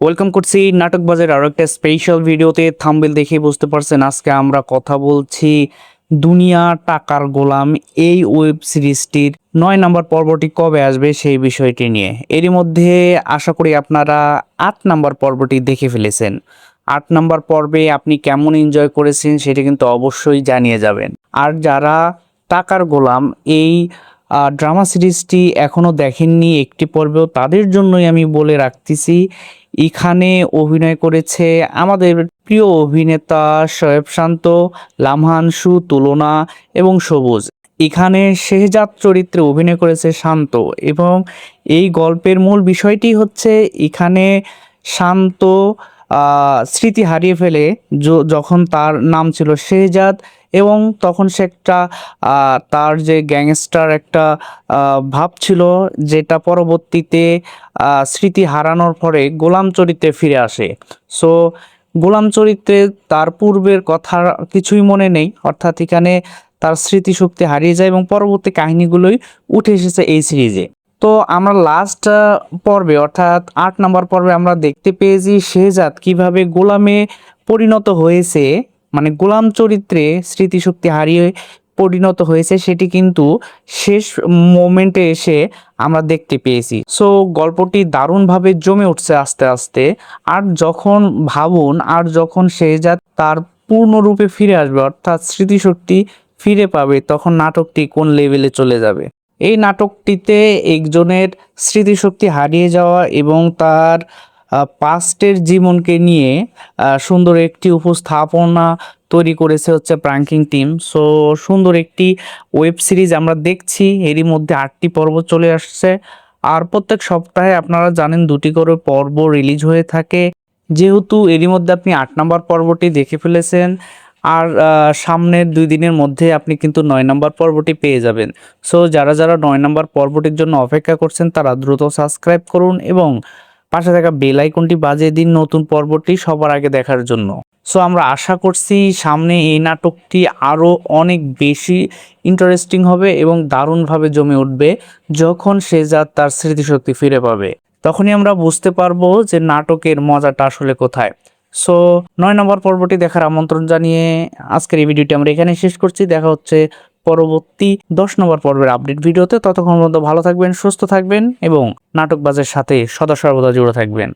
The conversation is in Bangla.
ওয়েলকাম করছি নাটক বাজার আরো একটা স্পেশাল ভিডিওতে। থাম্বনেল দেখে বুঝতে পারছেন আজকে আমরা কথা বলছি দুনিয়া টাকার গোলাম এই ওয়েব সিরিজটির 9 নম্বর পর্বটি কবে আসবে সেই বিষয়টি নিয়ে। এরই মধ্যে আশা করি আপনারা 8 নম্বর পর্বটি দেখে ফেলেছেন। 8 নম্বর পর্বে আপনি কেমন এনজয় করেছেন সেটা কিন্তু অবশ্যই জানিয়ে যাবেন। আর যারা টাকার গোলাম এই ড্রামা সিরিজটি এখনো দেখেননি একটি পর্বেও, তাদের জন্যই আমি বলে রাখতেছি এখানে অভিনয় করেছে আমাদের প্রিয় অভিনেতা শোয়েব শান্ত, লামহানসু, তুলনা এবং সবুজ। এখানে শেহজাদ চরিত্রে অভিনয় করেছে শান্ত, এবং এই গল্পের মূল বিষয়টি হচ্ছে এখানে শান্ত স্মৃতি হারিয়ে ফেলে যখন তার নাম ছিল শেহজাদ, এবং তখন সে একটা তার যে গ্যাংস্টার একটা ভাব ছিল, যেটা পরবর্তীতে স্মৃতি হারানোর পরে গোলাম চরিত্রে ফিরে আসে। সো গোলাম চরিত্রে তার পূর্বের কথা কিছুই মনে নেই, অর্থাৎ এখানে তার স্মৃতিশক্তি হারিয়ে যায় এবং পরবর্তী কাহিনীগুলোই উঠে এসেছে এই সিরিজে। তো আমরা লাস্ট পর্বে অর্থাৎ 8 নম্বর পর্বে আমরা দেখতে পেয়েছি শেহজাদ কিভাবে গোলামে পরিণত হয়েছে, মানে গোলাম চরিত্রে স্মৃতিশক্তি হারিয়ে পরিণত হয়েছে, সেটি কিন্তু শেষ মোমেন্টে এসে আমরা দেখতে পেয়েছি। সো গল্পটি দারুণভাবে জমে উঠছে আস্তে আস্তে। আর যখন শেহজাদ তার পূর্ণরূপে ফিরে আসবে অর্থাৎ স্মৃতিশক্তি ফিরে পাবে, তখন নাটকটি কোন লেভেলে চলে যাবে। এই নাটকটিতে একজনের স্মৃতিশক্তি হারিয়ে যাওয়া এবং তার পাস্টের জীবনকে নিয়ে সুন্দর একটি উপস্থাপনা তৈরি করেছে হচ্ছে প্রাঙ্কিং টিম। সো সুন্দর একটি ওয়েব সিরিজ আমরা দেখছি। এরই মধ্যে 8টি পর্ব চলে আসছে, আর প্রত্যেক সপ্তাহে আপনারা জানেন 2টি করে পর্ব রিলিজ হয়ে থাকে। যেহেতু এরই মধ্যে আপনি 8 নম্বর পর্বটি দেখে ফেলেছেন, আর সামনের 2 দিনের মধ্যে আপনি কিন্তু 9 নম্বর পর্বটি পেয়ে যাবেন। সো যারা যারা 9 নম্বর পর্বটির জন্য অপেক্ষা করছেন তারা দ্রুত সাবস্ক্রাইব করুন এবং পাশে থাকা বেল আইকনটি বাজিয়ে দিন নতুন পর্বটি সবার আগে দেখার জন্য। সো আমরা আশা করছি সামনে এই নাটকটি আরও অনেক বেশি ইন্টারেস্টিং হবে এবং দারুণভাবে জমে উঠবে। যখন শেহজাদ তার স্মৃতিশক্তি ফিরে পাবে, তখনই আমরা বুঝতে পারবো যে নাটকের মজাটা আসলে কোথায়। সো 9 নম্বর পর্বটি দেখার আমন্ত্রণ জানিয়ে আজকের এই ভিডিওটি আমরা এখানে শেষ করছি। দেখা হচ্ছে পরবর্তী 10 নম্বর পর্বের আপডেট ভিডিওতে। ততক্ষণ পর্যন্ত ভালো থাকবেন, সুস্থ থাকবেন এবং নাটকবাজের সাথে সদা সর্বদা জুড়ে থাকবেন।